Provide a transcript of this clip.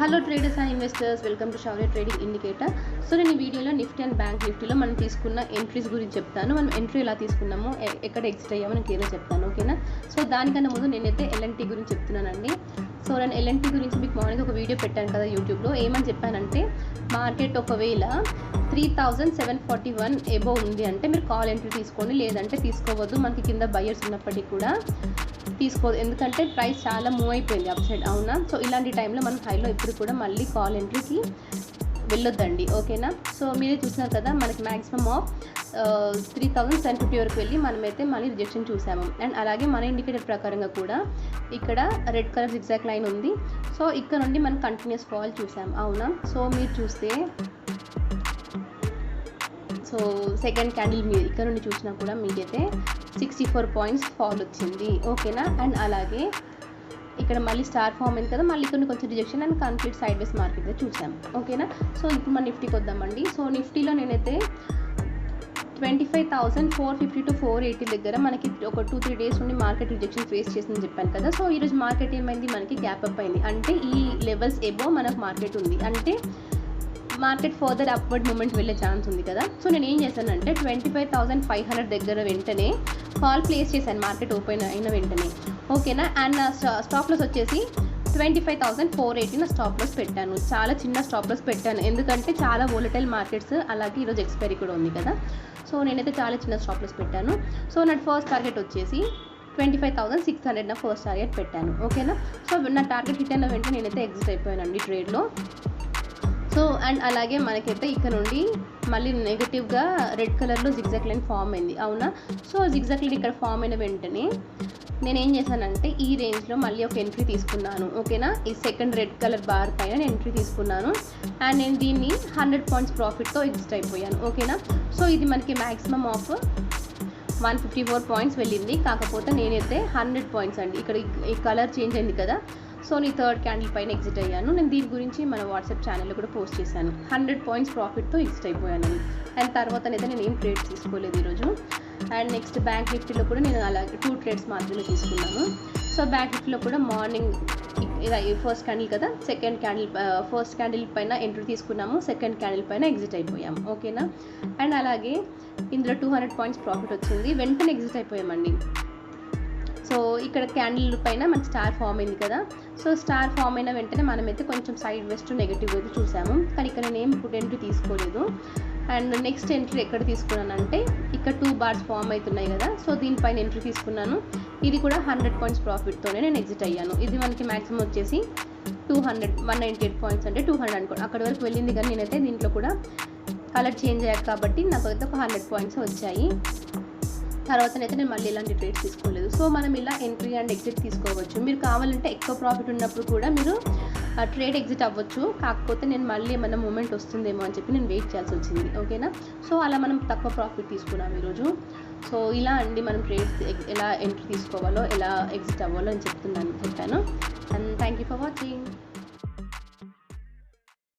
Hello traders and investors, welcome to Shaurya trading indicator. So నేను ఈ వీడియోలో Nifty and bank నిఫ్టీలో మనం తీసుకున్న ఎంట్రీస్ గురించి చెప్తాను. మనం ఎంట్రీ ఎలా తీసుకున్నామో, ఎక్కడ ఎగ్జిట్ అయ్యామో నేను క్లియర్గా చెప్తాను, ఓకేనా. సో దానికన్నా ముందు నేనైతే ఎల్ఎన్టీ గురించి చెప్తున్నానండి. సో నేను ఎల్ఎన్టీ గురించి మీకు మార్నింగ్ ఒక వీడియో పెట్టాను కదా యూట్యూబ్లో. ఏమని చెప్పానంటే, మార్కెట్ ఒకవేళ 3741 ఎబో ఉంది అంటే మీరు కాల్ ఎంట్రీ తీసుకోండి, లేదంటే తీసుకోవద్దు. మనకి కింద బయర్స్ ఉన్నప్పటికీ కూడా తీసుకోదు, ఎందుకంటే ప్రైస్ చాలా మూవ్ అయిపోయింది అప్ సైడ్, అవునా. సో ఇలాంటి టైంలో మనం హైలో ఎప్పుడు కూడా మళ్ళీ కాల్ ఎంట్రీకి వెళ్ళొద్దండి, ఓకేనా. సో మీరే చూసినారు కదా, మనకి మ్యాక్సిమం ఆఫ్ 3750 వరకు వెళ్ళి మనమైతే మళ్ళీ రిజెక్షన్ చూసాము. అండ్ అలాగే మన ఇండికేటర్ ప్రకారంగా కూడా ఇక్కడ రెడ్ కలర్ జిగ్జాగ్ లైన్ ఉంది. సో ఇక్కడ నుండి మనం కంటిన్యూస్ ఫాల్ చూసాము, అవునా. సో మీరు చూస్తే సో సెకండ్ క్యాండిల్ మీరు ఇక్కడ నుండి చూసినా కూడా మీకైతే 64 పాయింట్స్ ఫాల్ వచ్చింది, ఓకేనా. అండ్ అలాగే ఇక్కడ మళ్ళీ స్టార్ ఫామ్ అయింది కదా, మళ్ళీ ఇక్కడ కొంచెం rejection and complete side ways market చూసాం, ఓకేనా. సో ఇప్పుడు మన నిఫ్టీకి వద్దామండి. సో నిఫ్టీలో నేనైతే 25,450 to 480 దగ్గర మనకి ఒక 2-3 డేస్ నుండి మార్కెట్ రిజెక్షన్ ఫేస్ చేసిందని చెప్పాను కదా. సో ఈరోజు మార్కెట్ ఏమైంది, మనకి గ్యాప్ అప్ అయింది. అంటే ఈ లెవెల్స్ ఎబో మనకు మార్కెట్ ఉంది, అంటే మార్కెట్ ఫర్దర్ అప్వర్డ్ మూమెంట్ వెళ్ళే ఛాన్స్ ఉంది కదా. సో నేను ఏం చేశానంటే 25,500 దగ్గర వెంటనే కాల్ ప్లేస్ చేశాను, మార్కెట్ ఓపెన్ అయిన వెంటనే, ఓకేనా. అండ్ నా స్టాప్ లాస్ వచ్చేసి 25,480 నా స్టాప్ లాస్ పెట్టాను. చాలా చిన్న స్టాప్ లాస్ పెట్టాను, ఎందుకంటే చాలా వోలటైల్ మార్కెట్స్, అలాగే ఈరోజు ఎక్స్పైరీ కూడా ఉంది కదా. సో నేనైతే చాలా చిన్న స్టాప్ లాస్ పెట్టాను. సో నా ఫస్ట్ టార్గెట్ వచ్చేసి 25,600 నా ఫస్ట్ టార్గెట్ పెట్టాను, ఓకేనా. సో నా టార్గెట్ హిట్ అయిన వెంటనే నేనైతే ఎగ్జిట్ అయిపోయానండి ట్రేడ్లో. సో అండ్ అలాగే మనకైతే ఇక్కడ నుండి మళ్ళీ నెగిటివ్గా రెడ్ కలర్లో జిగ్జాగ్ లైన్ ఫామ్ అయింది, అవునా. సో జిగ్జాగ్ లైన్ ఇక్కడ ఫామ్ అయిన వెంటనే నేను ఏం చేశానంటే ఈ రేంజ్లో మళ్ళీ ఒక ఎంట్రీ తీసుకున్నాను, ఓకేనా. ఈ సెకండ్ రెడ్ కలర్ బార్ పైన నేను ఎంట్రీ తీసుకున్నాను. అండ్ నేను దీన్ని 100 పాయింట్స్ ప్రాఫిట్తో ఎగ్జిట్ అయిపోయాను, ఓకేనా. సో ఇది మనకి మ్యాక్సిమం ఆఫ్ 154 పాయింట్స్ వెళ్ళింది. కాకపోతే నేనైతే 100 పాయింట్స్ అండి, ఇక్కడ ఈ కలర్ చేంజ్ అయింది కదా. సో నేను థర్డ్ క్యాండిల్ పైన ఎగ్జిట్ అయ్యాను. నేను దీని గురించి మన వాట్సాప్ ఛానల్లో కూడా పోస్ట్ చేశాను. 100 పాయింట్స్ ప్రాఫిట్తో ఎగ్జిట్ అయిపోయాను. అండ్ తర్వాతనైతే నేను ఏం ట్రేడ్ తీసుకోలేదు ఈరోజు. అండ్ నెక్స్ట్ బ్యాంక్ నిఫ్టీలో కూడా నేను అలాగే 2 ట్రేడ్స్ మాత్రమే తీసుకున్నాను. సో బ్యాంక్ నిఫ్టీలో కూడా మార్నింగ్ ఫస్ట్ క్యాండిల్ కదా, ఫస్ట్ క్యాండిల్ పైన ఎంట్రీ తీసుకున్నాము, సెకండ్ క్యాండిల్ పైన ఎగ్జిట్ అయిపోయాము, ఓకేనా. అండ్ అలాగే ఇందులో 200 పాయింట్స్ ప్రాఫిట్ వచ్చింది, వెంటనే ఎగ్జిట్ అయిపోయామండి. సో ఇక్కడ క్యాండిల్ పైన మనకి స్టార్ ఫామ్ అయింది కదా. సో స్టార్ ఫామ్ అయిన వెంటనే మనమైతే కొంచెం సైడ్ వెస్ట్ నెగిటివ్ అయితే చూసాము, కానీ ఇక్కడ నేను ఏం పుట్ ఎంట్రీ తీసుకోలేదు. అండ్ నెక్స్ట్ ఎంట్రీ ఎక్కడ తీసుకున్నానంటే ఇక్కడ 2 బార్స్ ఫామ్ అవుతున్నాయి కదా. సో దీనిపైన ఎంట్రీ తీసుకున్నాను. ఇది కూడా 100 పాయింట్స్ ప్రాఫిట్తోనే నేను ఎగ్జిట్ అయ్యాను. ఇది మనకి మ్యాక్సిమం వచ్చేసి 198 పాయింట్స్ అంటే 200 అనుకోండి, అక్కడి వరకు వెళ్ళింది. కానీ నేనైతే దీంట్లో కూడా కలర్ చేంజ్ అయ్యాక కాబట్టి నాకు అయితే ఒక 100 పాయింట్స్ వచ్చాయి. తర్వాతనైతే నేను మళ్ళీ ఇలాంటి ట్రేడ్స్ తీసుకోలేదు. సో మనం ఇలా ఎంట్రీ అండ్ ఎగ్జిట్ తీసుకోవచ్చు. మీరు కావాలంటే ఎక్కువ ప్రాఫిట్ ఉన్నప్పుడు కూడా మీరు ట్రేడ్ ఎగ్జిట్ అవ్వచ్చు. కాకపోతే నేను మళ్ళీ ఏమైనా మూమెంట్ వస్తుందేమో అని చెప్పి నేను వెయిట్ చేయాల్సి వచ్చింది, ఓకేనా. సో అలా మనం తక్కువ ప్రాఫిట్ తీసుకున్నాం ఈరోజు. సో ఇలా అండి మనం ట్రేడ్స్ ఎలా ఎంట్రీ తీసుకోవాలో, ఎలా ఎగ్జిట్ అవ్వాలో అని చెప్పాను. And thank you for watching.